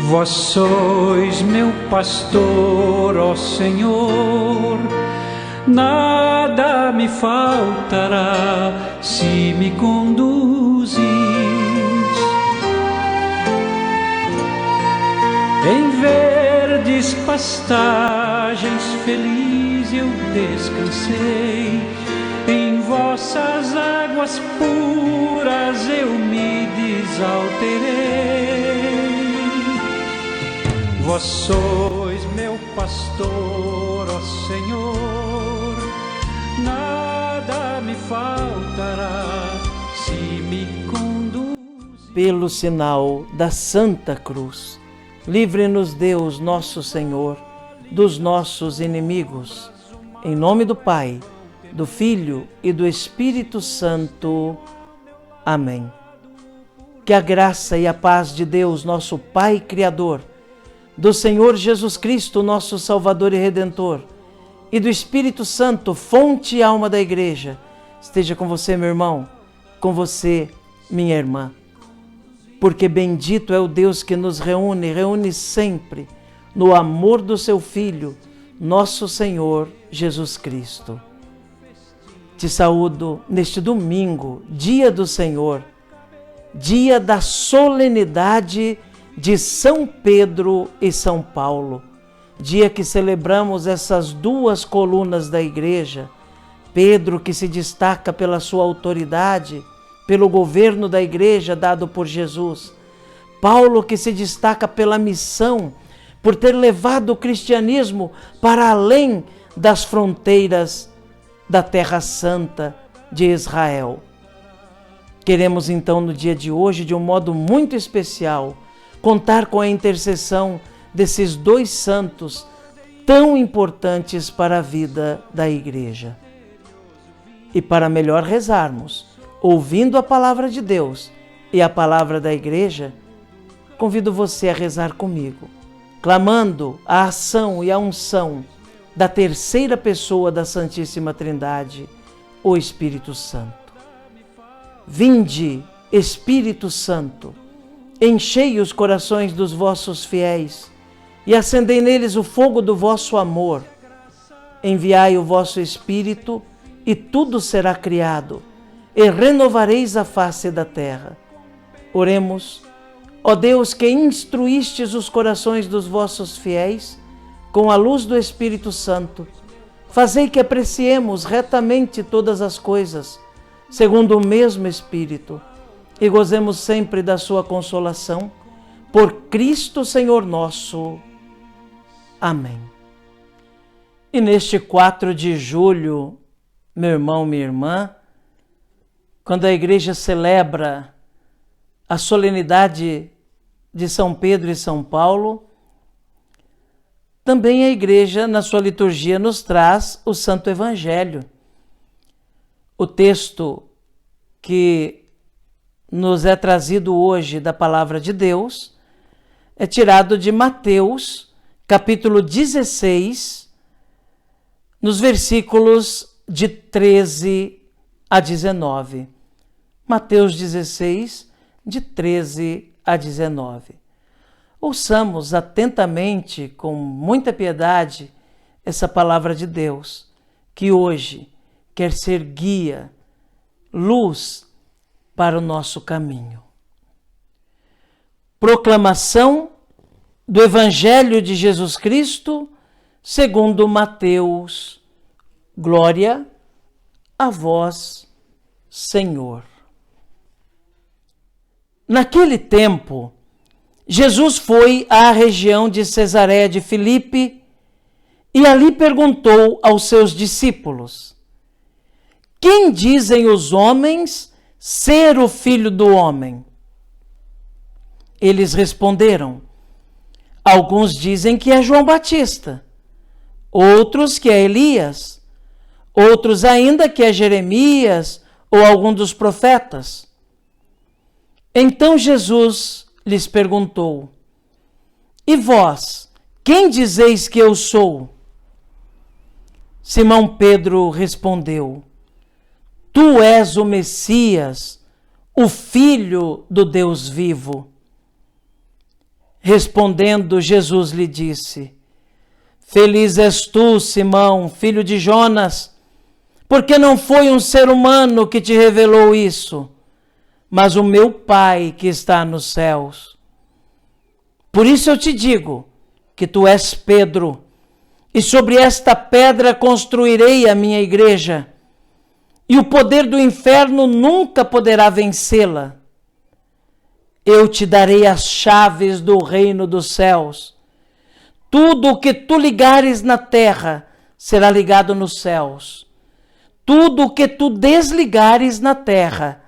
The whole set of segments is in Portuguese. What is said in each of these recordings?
Vós sois meu pastor, ó Senhor, nada me faltará se me conduzis. Em verdes pastagens feliz eu descansei, em vossas águas puras eu me desalterei. Vós sois meu pastor, ó Senhor, nada me faltará se me conduzir. Pelo sinal da Santa Cruz, livre-nos Deus nosso Senhor dos nossos inimigos. Em nome do Pai, do Filho e do Espírito Santo. Amém. Que a graça e a paz de Deus, nosso Pai Criador, do Senhor Jesus Cristo, nosso Salvador e Redentor, e do Espírito Santo, fonte e alma da Igreja, esteja com você, meu irmão, com você, minha irmã. Porque bendito é o Deus que nos reúne sempre no amor do seu Filho, nosso Senhor Jesus Cristo. Te saúdo neste domingo, dia do Senhor, dia da solenidade de São Pedro e São Paulo, dia que celebramos essas duas colunas da Igreja. Pedro, que se destaca pela sua autoridade, pelo governo da Igreja dado por Jesus. Paulo, que se destaca pela missão, por ter levado o cristianismo para além das fronteiras da Terra Santa de Israel. Queremos então, no dia de hoje, de um modo muito especial, contar com a intercessão desses dois santos tão importantes para a vida da Igreja. E para melhor rezarmos, ouvindo a palavra de Deus e a palavra da Igreja, convido você a rezar comigo, clamando a ação e a unção da terceira pessoa da Santíssima Trindade, o Espírito Santo. Vinde, Espírito Santo, enchei os corações dos vossos fiéis e acendei neles o fogo do vosso amor. Enviai o vosso Espírito e tudo será criado, e renovareis a face da terra. Oremos. Ó Deus, que instruístes os corações dos vossos fiéis com a luz do Espírito Santo, fazei que apreciemos retamente todas as coisas, segundo o mesmo Espírito, e gozemos sempre da sua consolação, por Cristo Senhor nosso. Amém. E neste 4 de julho, meu irmão, minha irmã, quando a Igreja celebra a solenidade de São Pedro e São Paulo, também a Igreja, na sua liturgia, nos traz o Santo Evangelho. O texto que nos é trazido hoje da Palavra de Deus é tirado de Mateus, capítulo 16, nos versículos de 13 a 19. Mateus 16, de 13 a 19. Ouçamos atentamente, com muita piedade, essa palavra de Deus, que hoje quer ser guia, luz para o nosso caminho. Proclamação do Evangelho de Jesus Cristo, segundo Mateus. Glória a vós, Senhor. Naquele tempo, Jesus foi à região de Cesareia de Filipe e ali perguntou aos seus discípulos: quem dizem os homens ser o Filho do Homem? Eles responderam: alguns dizem que é João Batista, outros que é Elias, outros ainda que é Jeremias ou algum dos profetas. Então Jesus lhes perguntou: e vós, quem dizeis que eu sou? Simão Pedro respondeu: tu és o Messias, o Filho do Deus vivo. Respondendo, Jesus lhe disse: Feliz és tu, Simão, filho de Jonas, porque não foi um ser humano que te revelou isso, mas o meu Pai que está nos céus. Por isso eu te digo que tu és Pedro, e sobre esta pedra construirei a minha igreja, e o poder do inferno nunca poderá vencê-la. Eu te darei as chaves do reino dos céus. Tudo o que tu ligares na terra será ligado nos céus. Tudo o que tu desligares na terra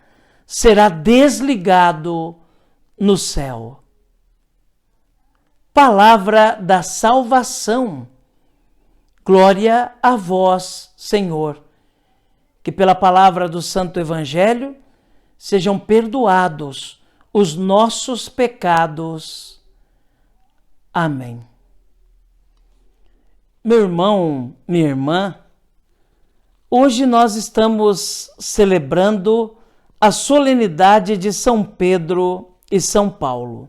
será desligado no céu. Palavra da salvação. Glória a vós, Senhor. Que pela palavra do Santo Evangelho sejam perdoados os nossos pecados. Amém. Meu irmão, minha irmã, hoje nós estamos celebrando a solenidade de São Pedro e São Paulo.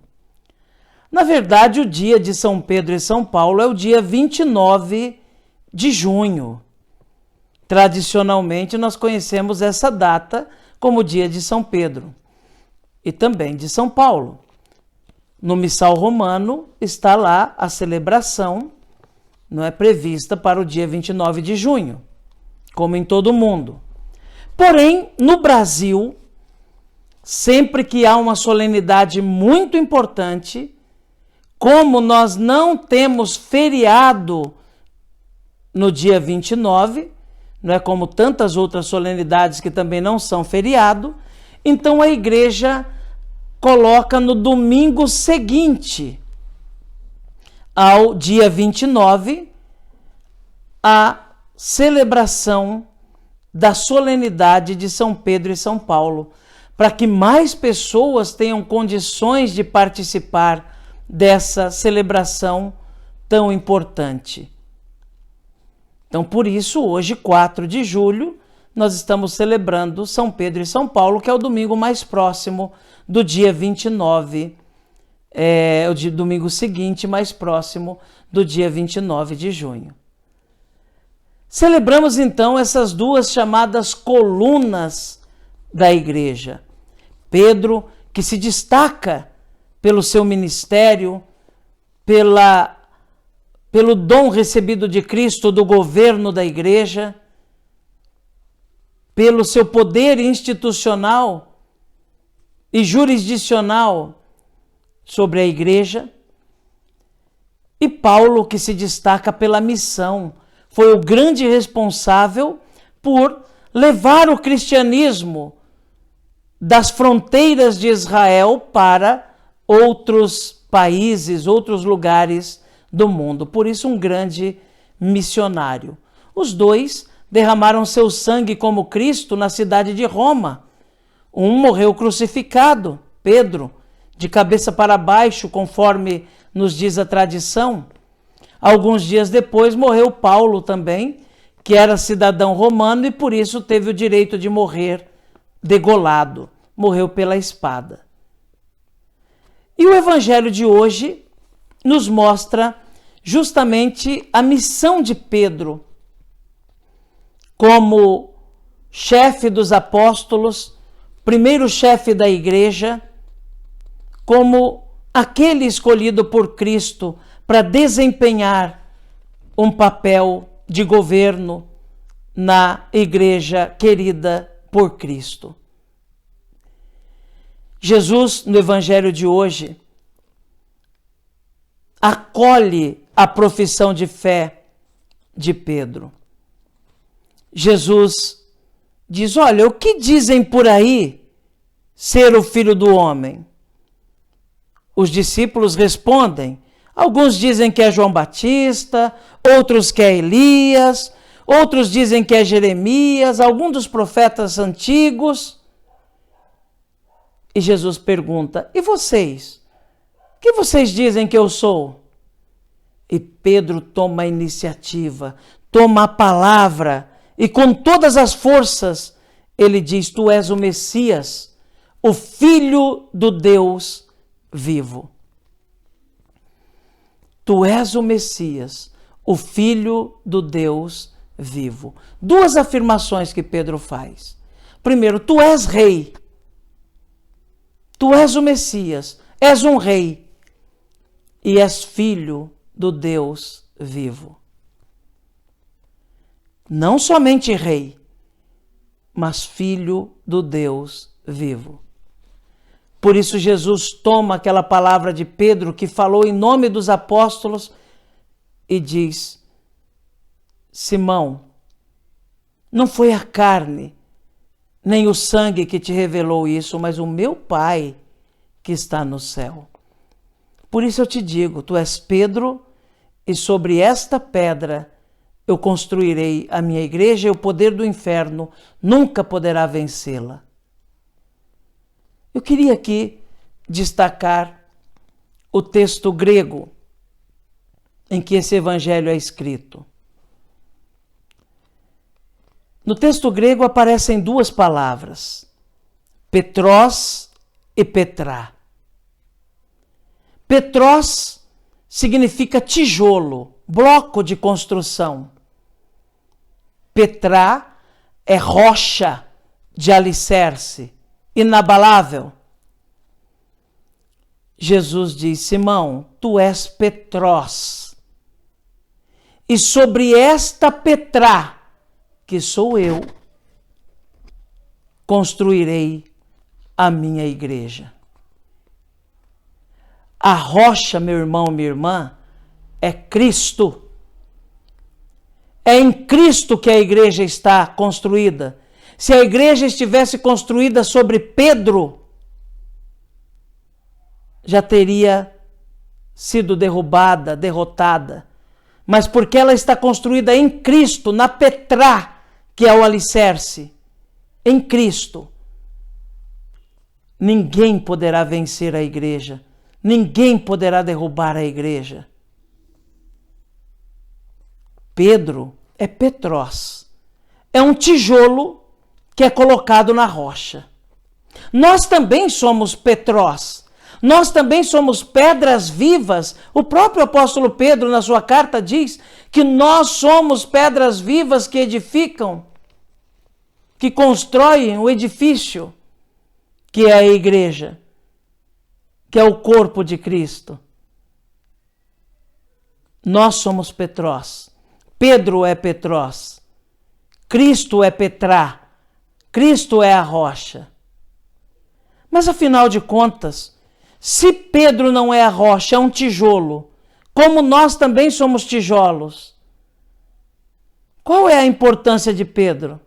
Na verdade, o dia de São Pedro e São Paulo é o dia 29 de junho. Tradicionalmente, nós conhecemos essa data como dia de São Pedro e também de São Paulo. No Missal Romano está lá a celebração, não é prevista para o dia 29 de junho, como em todo o mundo. Porém, no Brasil, sempre que há uma solenidade muito importante, como nós não temos feriado no dia 29, não é como tantas outras solenidades que também não são feriado, então a igreja coloca no domingo seguinte ao dia 29 a celebração da solenidade de São Pedro e São Paulo, para que mais pessoas tenham condições de participar dessa celebração tão importante. Então, por isso, hoje, 4 de julho, nós estamos celebrando São Pedro e São Paulo, que é o domingo mais próximo do dia 29, o domingo seguinte, mais próximo do dia 29 de junho. Celebramos, então, essas duas chamadas colunas da igreja. Pedro, que se destaca pelo seu ministério, pelo dom recebido de Cristo do governo da igreja, pelo seu poder institucional e jurisdicional sobre a igreja. E Paulo, que se destaca pela missão, foi o grande responsável por levar o cristianismo das fronteiras de Israel para outros países, outros lugares do mundo. Por isso, um grande missionário. Os dois derramaram seu sangue como Cristo na cidade de Roma. Um morreu crucificado, Pedro, de cabeça para baixo, conforme nos diz a tradição. Alguns dias depois morreu Paulo também, que era cidadão romano e por isso teve o direito de morrer degolado. Morreu pela espada. E o evangelho de hoje nos mostra justamente a missão de Pedro como chefe dos apóstolos, primeiro chefe da igreja, como aquele escolhido por Cristo para desempenhar um papel de governo na igreja querida por Cristo. Jesus, no evangelho de hoje, acolhe a profissão de fé de Pedro. Jesus diz: olha, o que dizem por aí ser o Filho do Homem? Os discípulos respondem: alguns dizem que é João Batista, outros que é Elias, outros dizem que é Jeremias, algum dos profetas antigos. E Jesus pergunta: e vocês? O que vocês dizem que eu sou? E Pedro toma a iniciativa, toma a palavra e com todas as forças ele diz: tu és o Messias, o Filho do Deus vivo. tu és o Messias, o Filho do Deus vivo. Duas afirmações que Pedro faz. Primeiro, tu és rei. Tu és o Messias, és um rei e és filho do Deus vivo. Não somente rei, mas filho do Deus vivo. Por isso Jesus toma aquela palavra de Pedro que falou em nome dos apóstolos e diz: Simão, não foi a carne nem o sangue que te revelou isso, mas o meu Pai que está no céu. Por isso eu te digo, tu és Pedro, e sobre esta pedra eu construirei a minha igreja, e o poder do inferno nunca poderá vencê-la. Eu queria aqui destacar o texto grego em que esse evangelho é escrito. No texto grego aparecem duas palavras, Petros e Petrá. Petros significa tijolo, bloco de construção. Petrá é rocha de alicerce, inabalável. Jesus diz: Simão, tu és Petros, e sobre esta Petrá, que sou eu, construirei a minha igreja. A rocha, meu irmão, minha irmã, é Cristo. É em Cristo que a igreja está construída. Se a igreja estivesse construída sobre Pedro, já teria sido derrubada, derrotada. Mas porque ela está construída em Cristo, na Petrá, que é o alicerce, em Cristo, ninguém poderá vencer a igreja, ninguém poderá derrubar a igreja. Pedro é Petros, é um tijolo que é colocado na rocha. Nós também somos Petros, nós também somos pedras vivas. O próprio apóstolo Pedro, na sua carta, diz que nós somos pedras vivas que edificam, que constroem o edifício, que é a igreja, que é o corpo de Cristo. Nós somos Petros, Pedro é Petros, Cristo é Petrá, Cristo é a rocha. Mas afinal de contas, se Pedro não é a rocha, é um tijolo, como nós também somos tijolos, qual é a importância de Pedro?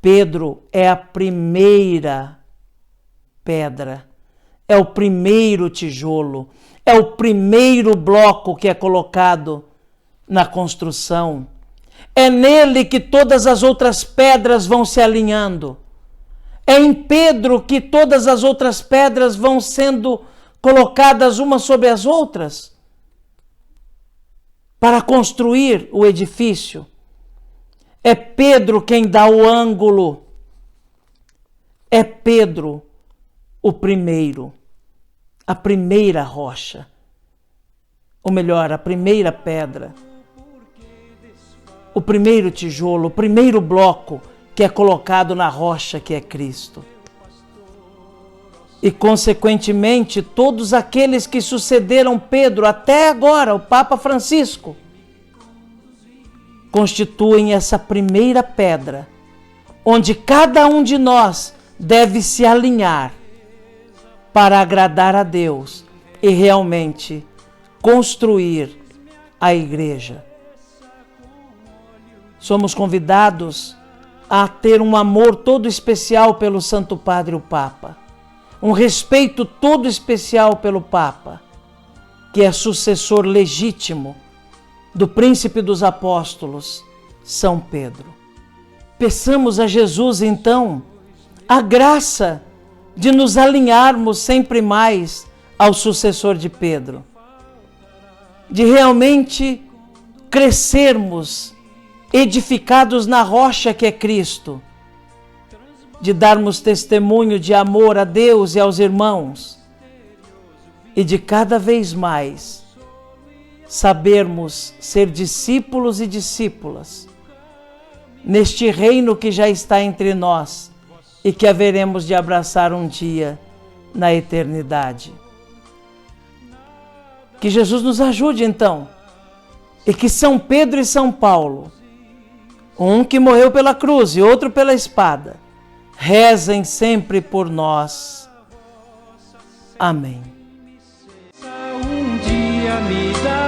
Pedro é a primeira pedra, é o primeiro tijolo, é o primeiro bloco que é colocado na construção. É nele que todas as outras pedras vão se alinhando. É em Pedro que todas as outras pedras vão sendo colocadas umas sobre as outras para construir o edifício. É Pedro quem dá o ângulo. É Pedro o primeiro, a primeira rocha. Ou melhor, a primeira pedra. O primeiro tijolo, o primeiro bloco que é colocado na rocha que é Cristo. E, consequentemente, todos aqueles que sucederam Pedro até agora, o Papa Francisco, constituem essa primeira pedra, onde cada um de nós deve se alinhar para agradar a Deus e realmente construir a igreja. Somos convidados a ter um amor todo especial pelo Santo Padre, o Papa, um respeito todo especial pelo Papa, que é sucessor legítimo do príncipe dos apóstolos, São Pedro. Peçamos a Jesus, então, a graça de nos alinharmos sempre mais ao sucessor de Pedro, de realmente crescermos edificados na rocha que é Cristo, de darmos testemunho de amor a Deus e aos irmãos, e de cada vez mais sabermos ser discípulos e discípulas neste reino que já está entre nós e que haveremos de abraçar um dia na eternidade. Que Jesus nos ajude então, e que São Pedro e São Paulo, um que morreu pela cruz e outro pela espada, rezem sempre por nós. Amém. Um dia me dá